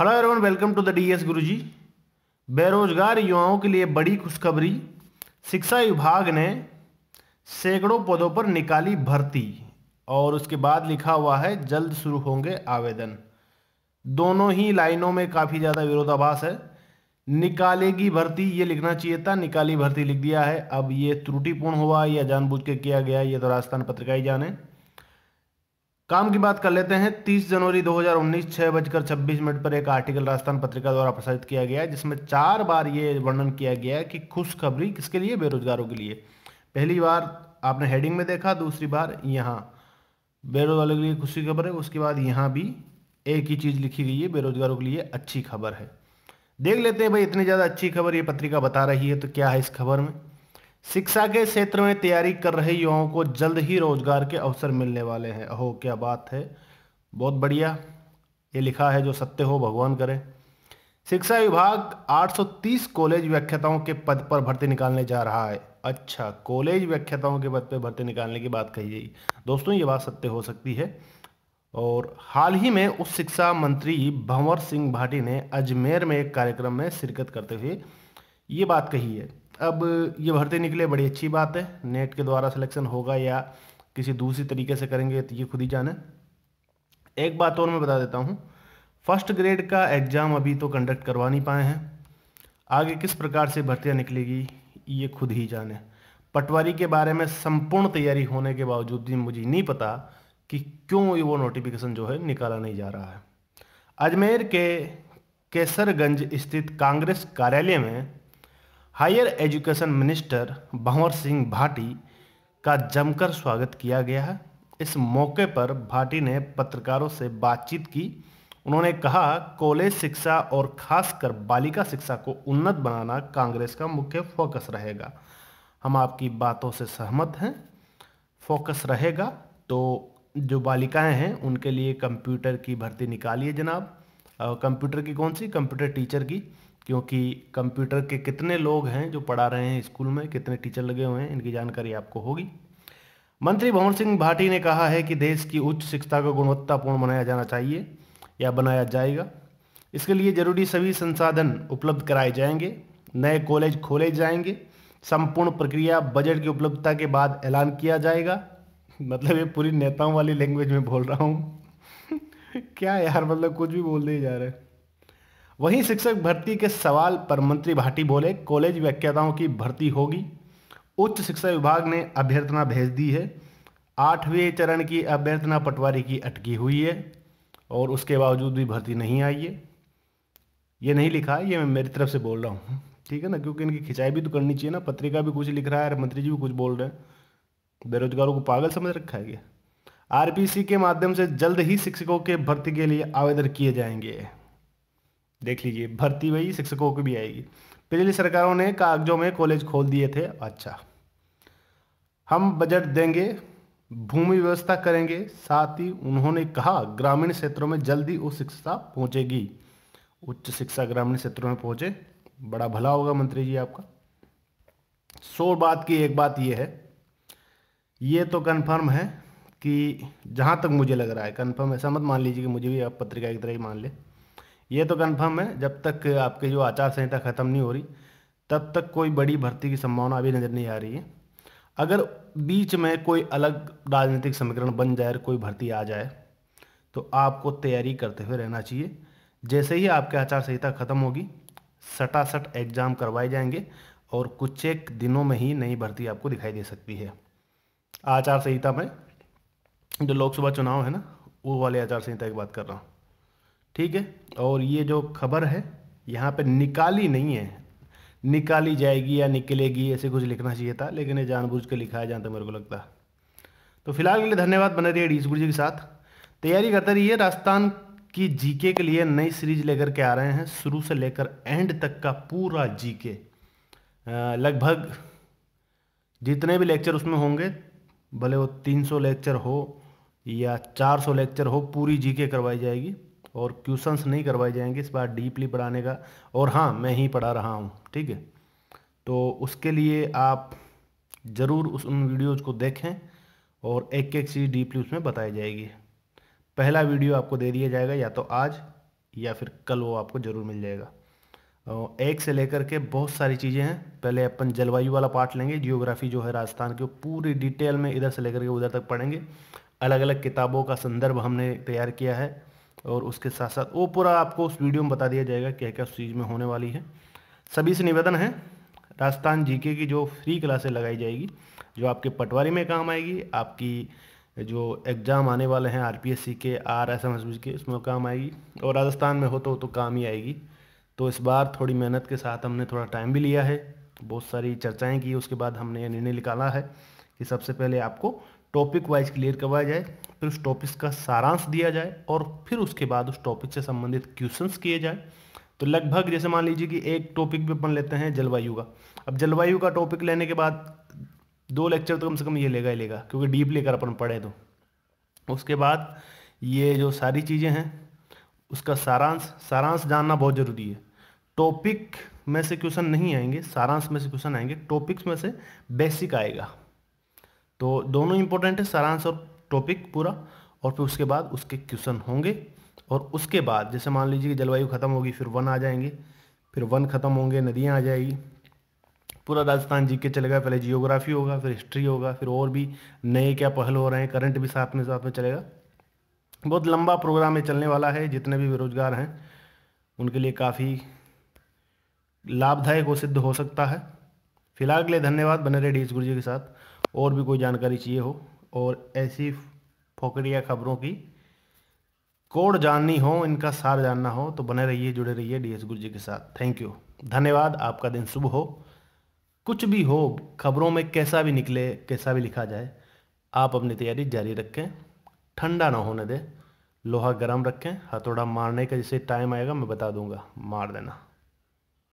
Hello everyone, welcome to the DS Guruji. बेरोजगार युवाओं के लिए बड़ी खुशखबरी। शिक्षा विभाग ने सैकड़ों पदों पर निकाली भर्ती और उसके बाद लिखा हुआ है जल्द शुरू होंगे आवेदन। दोनों ही लाइनों में काफ़ी ज़्यादा विरोधाभास है। निकालेगी भर्ती ये लिखना चाहिए था, निकाली भर्ती लिख दिया है। अब ये त्रुटिपूर्ण हुआ या जानबूझ के किया गया, ये तो राजस्थान पत्रिका ही जाने। काम की बात कर लेते हैं। 30 जनवरी 2019 6:26 पर एक आर्टिकल राजस्थान पत्रिका द्वारा प्रसारित किया गया है, जिसमें 4 बार ये वर्णन किया गया है कि खुशखबरी किसके लिए? बेरोजगारों के लिए। पहली बार आपने हेडिंग में देखा, दूसरी बार यहाँ बेरोजगारों के लिए खुशी खबर है, उसके बाद यहाँ भी एक ही चीज़ लिखी गई है, बेरोजगारों के लिए अच्छी खबर है। देख लेते हैं भाई, इतनी ज़्यादा अच्छी खबर ये पत्रिका बता रही है तो क्या है इस खबर में। शिक्षा के क्षेत्र में तैयारी कर रहे युवाओं को जल्द ही रोजगार के अवसर मिलने वाले हैं। ओहो, क्या बात है, बहुत बढ़िया। ये लिखा है, जो सत्य हो भगवान करे। शिक्षा विभाग 830 कॉलेज व्याख्याताओं के पद पर भर्ती निकालने जा रहा है। अच्छा, कॉलेज व्याख्याताओं के पद पर भर्ती निकालने की बात कही गई। दोस्तों, ये बात सत्य हो सकती है। और हाल ही में उच्च शिक्षा मंत्री भंवर सिंह भाटी ने अजमेर में एक कार्यक्रम में शिरकत करते हुए ये बात कही है। अब ये भर्ती निकले, बड़ी अच्छी बात है। नेट के द्वारा सिलेक्शन होगा या किसी दूसरी तरीके से करेंगे तो ये खुद ही जाने। एक बात और मैं बता देता हूँ, फर्स्ट ग्रेड का एग्ज़ाम अभी तो कंडक्ट करवा नहीं पाए हैं। आगे किस प्रकार से भर्तियाँ निकलेगी ये खुद ही जाने। पटवारी के बारे में संपूर्ण तैयारी होने के बावजूद भी मुझे नहीं पता कि क्यों ये वो नोटिफिकेशन जो है निकाला नहीं जा रहा है। अजमेर के केसरगंज स्थित कांग्रेस कार्यालय में higher education minister Bhanwar Singh Bhati का जमकर स्वागत किया गया है। इस मौके पर भाटी ने पत्रकारों से बातचीत की। उन्होंने कहा, कॉलेज शिक्षा और खासकर बालिका शिक्षा को उन्नत बनाना कांग्रेस का मुख्य फोकस रहेगा। हम आपकी बातों से सहमत हैं, फोकस रहेगा। तो जो बालिकाएं हैं उनके लिए कंप्यूटर की भर्ती निकालिए जनाब। कंप्यूटर की कौन सी? कंप्यूटर टीचर की, क्योंकि कंप्यूटर के कितने लोग हैं जो पढ़ा रहे हैं स्कूल में, कितने टीचर लगे हुए हैं, इनकी जानकारी आपको होगी। मंत्री भंवर सिंह भाटी ने कहा है कि देश की उच्च शिक्षा को गुणवत्तापूर्ण बनाया जाना चाहिए या बनाया जाएगा। इसके लिए जरूरी सभी संसाधन उपलब्ध कराए जाएंगे, नए कॉलेज खोले जाएंगे, संपूर्ण प्रक्रिया बजट की उपलब्धता के बाद ऐलान किया जाएगा। मतलब ये पूरी नेताओं वाली लैंग्वेज में बोल रहा हूँ। क्या यार, मतलब कुछ भी बोल दे जा रहे हैं। वहीं शिक्षक भर्ती के सवाल पर मंत्री भाटी बोले, कॉलेज व्याख्याताओं की भर्ती होगी। उच्च शिक्षा विभाग ने अभ्यर्थना भेज दी है। 8वें चरण की अभ्यर्थना पटवारी की अटकी हुई है और उसके बावजूद भी भर्ती नहीं आई है। ये नहीं लिखा है, ये मैं मेरी तरफ से बोल रहा हूँ, ठीक है ना, क्योंकि इनकी खिंचाई भी तो करनी चाहिए ना। पत्रिका भी कुछ लिख रहा है और मंत्री जी भी कुछ बोल रहे हैं। बेरोजगारों को पागल समझ रखा है क्या? आरपीसी के माध्यम से जल्द ही शिक्षकों के भर्ती के लिए आवेदन किए जाएंगे। देख लीजिए, भर्ती वही शिक्षकों की भी आएगी। पिछली सरकारों ने कागजों में कॉलेज खोल दिए थे। अच्छा, हम बजट देंगे, भूमि व्यवस्था करेंगे। साथ ही उन्होंने कहा, ग्रामीण क्षेत्रों में जल्दी उच्च शिक्षा पहुंचेगी। उच्च शिक्षा ग्रामीण क्षेत्रों में पहुंचे, बड़ा भला होगा मंत्री जी आपका। 100 बात की एक बात यह है, ये तो कन्फर्म है कि जहां तक मुझे लग रहा है, कन्फर्म ऐसा मत मान लीजिए कि मुझे भी आप पत्रिका की तरह ही मान ले। ये तो कन्फर्म है, जब तक आपके जो आचार संहिता खत्म नहीं हो रही तब तक कोई बड़ी भर्ती की संभावना अभी नज़र नहीं आ रही है। अगर बीच में कोई अलग राजनीतिक समीकरण बन जाए और कोई भर्ती आ जाए तो आपको तैयारी करते हुए रहना चाहिए। जैसे ही आपके आचार संहिता खत्म होगी, सटासट एग्जाम करवाए जाएंगे और कुछ एक दिनों में ही नई भर्ती आपको दिखाई दे सकती है। आचार संहिता में जो लोकसभा चुनाव है ना, वो वाले आचार संहिता की बात कर रहा हूँ, ठीक है। और ये जो खबर है यहाँ पे निकाली नहीं है, निकाली जाएगी या निकलेगी ऐसे कुछ लिखना चाहिए था, लेकिन ये जानबूझ के लिखा है जहाँ तक मेरे को लगता है। तो फिलहाल के लिए धन्यवाद, बने रहिए डीएस गुरुजी के साथ, तैयारी करते रहिए। राजस्थान की जीके के लिए नई सीरीज लेकर के आ रहे हैं, शुरू से लेकर एंड तक का पूरा जीके। लगभग जितने भी लेक्चर उसमें होंगे, भले वो 300 लेक्चर हो या 400 लेक्चर हो, पूरी जीके करवाई जाएगी और क्वेश्चंस नहीं करवाए जाएंगे इस बार डीपली पढ़ाने का। और हाँ, मैं ही पढ़ा रहा हूँ, ठीक है। तो उसके लिए आप ज़रूर उन वीडियोज़ को देखें और एक एक चीज़ डीपली उसमें बताई जाएगी। पहला वीडियो आपको दे दिया जाएगा या तो आज या फिर कल वो आपको ज़रूर मिल जाएगा। एक से लेकर के बहुत सारी चीज़ें हैं। पहले अपन जलवायु वाला पार्ट लेंगे, जियोग्राफी जो है राजस्थान की, पूरी डिटेल में इधर से लेकर के उधर तक पढ़ेंगे। अलग अलग किताबों का संदर्भ हमने तैयार किया है और उसके साथ साथ वो पूरा आपको उस वीडियो में बता दिया जाएगा क्या क्या उस चीज़ में होने वाली है। सभी से निवेदन है, राजस्थान जीके की जो फ्री क्लासें लगाई जाएगी, जो आपके पटवारी में काम आएगी, आपकी जो एग्ज़ाम आने वाले हैं आरपीएससी के, RSMSB के, उसमें काम आएगी, और राजस्थान में हो तो काम ही आएगी। तो इस बार थोड़ी मेहनत के साथ हमने थोड़ा टाइम भी लिया है, बहुत सारी चर्चाएं की, उसके बाद हमने ये निर्णय निकाला है कि सबसे पहले आपको टॉपिक वाइज क्लियर करवाया जाए, फिर उस टॉपिक का सारांश दिया जाए और फिर उसके बाद उस टॉपिक से संबंधित क्वेश्चंस किए जाए। तो लगभग जैसे मान लीजिए कि एक टॉपिक भी अपन लेते हैं जलवायु का। अब जलवायु का टॉपिक लेने के बाद 2 लेक्चर तो कम से कम ये लेगा ही लेगा, क्योंकि डीप लेकर अपन पढ़े तो। उसके बाद ये जो सारी चीज़ें हैं उसका सारांश जानना बहुत ज़रूरी है। टॉपिक में से क्वेश्चन नहीं आएंगे, सारांश में से क्वेश्चन आएंगे, टॉपिक्स में से बेसिक आएगा। तो दोनों इंपॉर्टेंट है, सारांश और टॉपिक पूरा, और फिर उसके बाद उसके क्वेश्चन होंगे। और उसके बाद जैसे मान लीजिए कि जलवायु खत्म होगी, फिर वन आ जाएंगे, फिर वन खत्म होंगे, नदियाँ आ जाएगी, पूरा राजस्थान जीके चलेगा। पहले जियोग्राफी होगा, फिर हिस्ट्री होगा, फिर और भी नए क्या पहल हो रहे हैं, करंट भी साथ में चलेगा। बहुत लंबा प्रोग्राम ये चलने वाला है। जितने भी बेरोजगार हैं उनके लिए काफ़ी लाभदायक वो सिद्ध हो सकता है। फिलहाल के लिए धन्यवाद। बने रहे DS गुरुजी के साथ। और भी कोई जानकारी चाहिए हो और ऐसी फोकड़िया खबरों की कोड जाननी हो, इनका सार जानना हो, तो बने रहिए, जुड़े रहिए DS गुरुजी के साथ। थैंक यू, धन्यवाद। आपका दिन शुभ हो। कुछ भी हो, खबरों में कैसा भी निकले, कैसा भी लिखा जाए, आप अपनी तैयारी जारी रखें, ठंडा ना होने दें, लोहा गर्म रखें, हथौड़ा मारने का जैसे टाइम आएगा मैं बता दूंगा, मार देना।